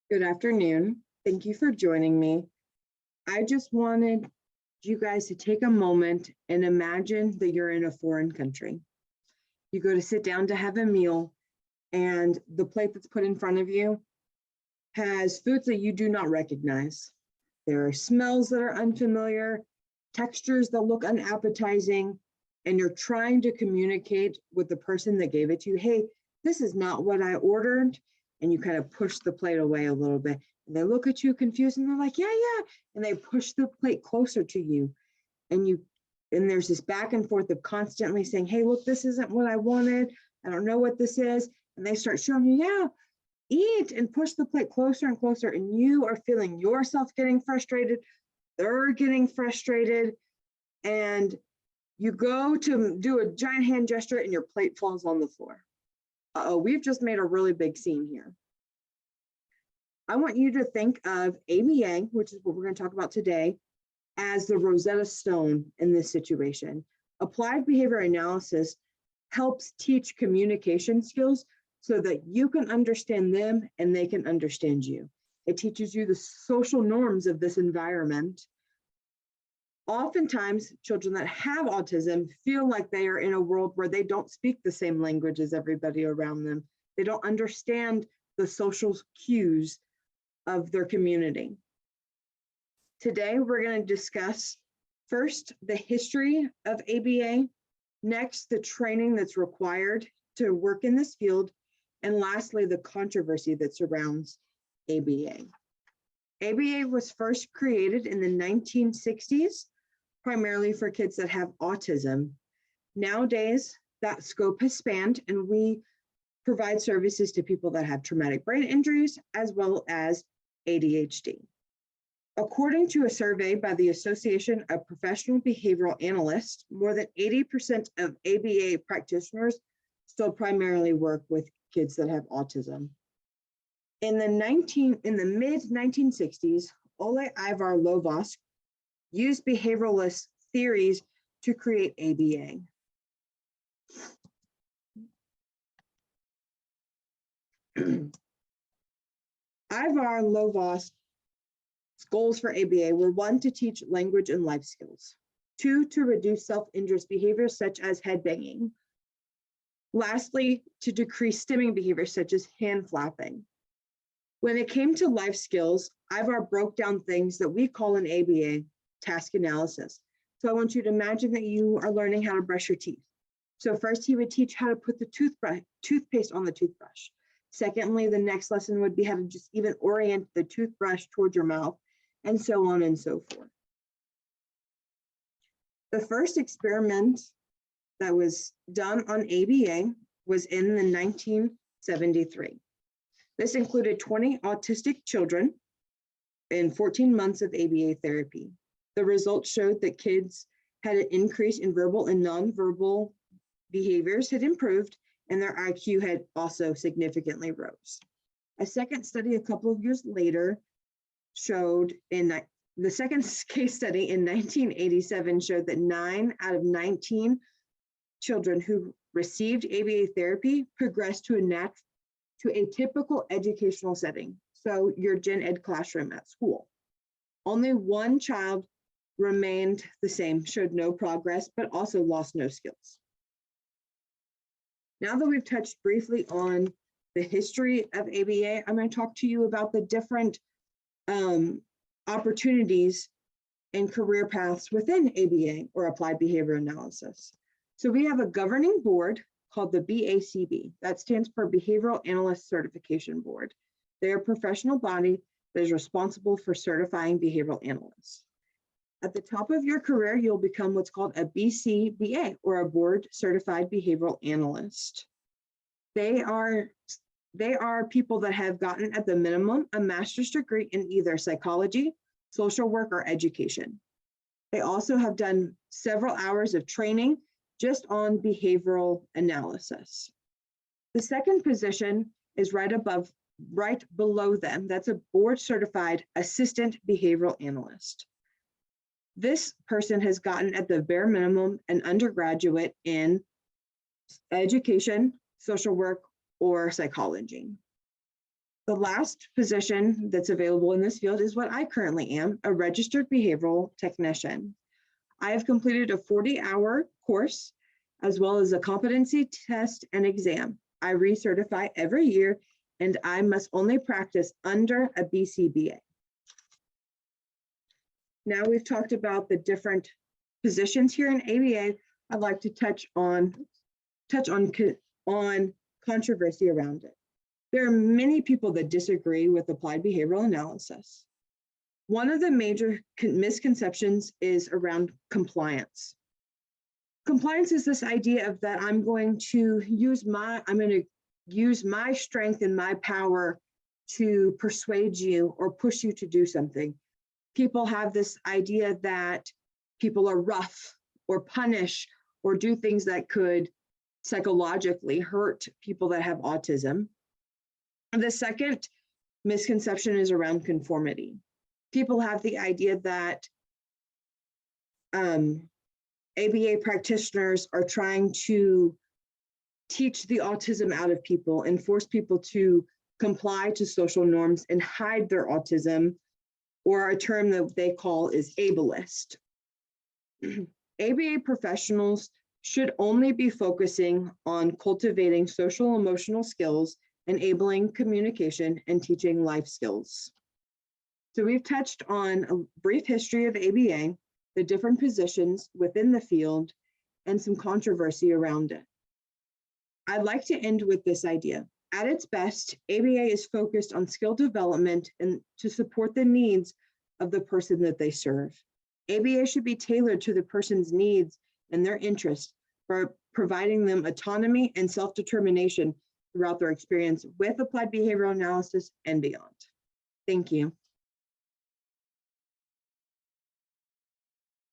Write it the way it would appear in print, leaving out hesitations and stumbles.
Good afternoon. Thank you for joining me. I just wanted you guys to take a moment and imagine that you're in a foreign country. You go to sit down to have a meal, and the plate that's put in front of you has foods that you do not recognize. There are smells that are unfamiliar, textures that look unappetizing, and you're trying to communicate with the person that gave it to you. Hey, this is not what I ordered. And you kind of push the plate away a little bit. And they look at you confused and they're like, yeah, yeah. And they push the plate closer to you. And there's this back and forth of constantly saying, hey, look, this isn't what I wanted. I don't know what this is. And they start showing you, yeah, eat, and push the plate closer and closer. And you are feeling yourself getting frustrated. They're getting frustrated. And you go to do a giant hand gesture and your plate falls on the floor. We've just made a really big scene here. I want you to think of ABA, which is what we're going to talk about today, as the Rosetta Stone in this situation. Applied behavior analysis helps teach communication skills so that you can understand them and they can understand you. It teaches you the social norms of this environment. Oftentimes, children that have autism feel like they are in a world where they don't speak the same language as everybody around them. They don't understand the social cues of their community. Today, we're going to discuss first the history of ABA, next the training that's required to work in this field, and lastly, the controversy that surrounds ABA. ABA was first created in the 1960s, primarily for kids that have autism. Nowadays, that scope has spanned, and we provide services to people that have traumatic brain injuries as well as ADHD. According to a survey by the Association of Professional Behavioral Analysts, more than 80% of ABA practitioners still primarily work with kids that have autism. In the mid-1960s, Ole Ivar Lovaas used behavioralist theories to create ABA. Ivar Lovaas' goals for ABA were 1, to teach language and life skills, 2, to reduce self-injurious behaviors such as headbanging, lastly, to decrease stimming behaviors such as hand flapping. When it came to life skills, Ivar broke down things that we call in ABA task analysis. So I want you to imagine that you are learning how to brush your teeth. So first he would teach how to put the toothpaste on the toothbrush. Secondly, the next lesson would be how to just even orient the toothbrush towards your mouth, and so on and so forth. The first experiment that was done on ABA was in the 1973. This included 20 autistic children in 14 months of ABA therapy. The results showed that kids had an increase in verbal and nonverbal behaviors had improved, and their IQ had also significantly rose. A second study a couple of years later showed the second case study in 1987 showed that 9 out of 19 children who received ABA therapy progressed to a typical educational setting, so your gen ed classroom at school. Only 1 child remained the same, showed no progress, but also lost no skills. Now that we've touched briefly on the history of ABA, I'm going to talk to you about the different opportunities and career paths within ABA, or Applied Behavior Analysis. So we have a governing board called the BACB. That stands for Behavioral Analyst Certification Board. They're a professional body that is responsible for certifying behavioral analysts. At the top of your career, you'll become what's called a BCBA, or a Board Certified Behavioral Analyst. They are people that have gotten at the minimum a master's degree in either psychology, social work, or education. They also have done several hours of training just on behavioral analysis. The second position is right below them. That's a board certified assistant behavioral analyst. This person has gotten at the bare minimum an undergraduate in education, social work, or psychology. The last position that's available in this field is what I currently am, a registered behavioral technician. I have completed a 40-hour course as well as a competency test and exam. I recertify every year and I must only practice under a BCBA. Now we've talked about the different positions here in ABA. I'd like to touch on controversy around it. There are many people that disagree with applied behavioral analysis. One of the major misconceptions is around compliance. Compliance is this idea of that I'm going to use my strength and my power to persuade you or push you to do something. People have this idea that people are rough or punish or do things that could psychologically hurt people that have autism. The second misconception is around conformity. People have the idea that ABA practitioners are trying to teach the autism out of people and force people to comply to social norms and hide their autism, or a term that they call is ableist. ABA professionals should only be focusing on cultivating social emotional skills, enabling communication, and teaching life skills. So we've touched on a brief history of ABA, the different positions within the field, and some controversy around it. I'd like to end with this idea. At its best, ABA is focused on skill development and to support the needs of the person that they serve. ABA should be tailored to the person's needs and their interests for providing them autonomy and self-determination throughout their experience with applied behavioral analysis and beyond. Thank you.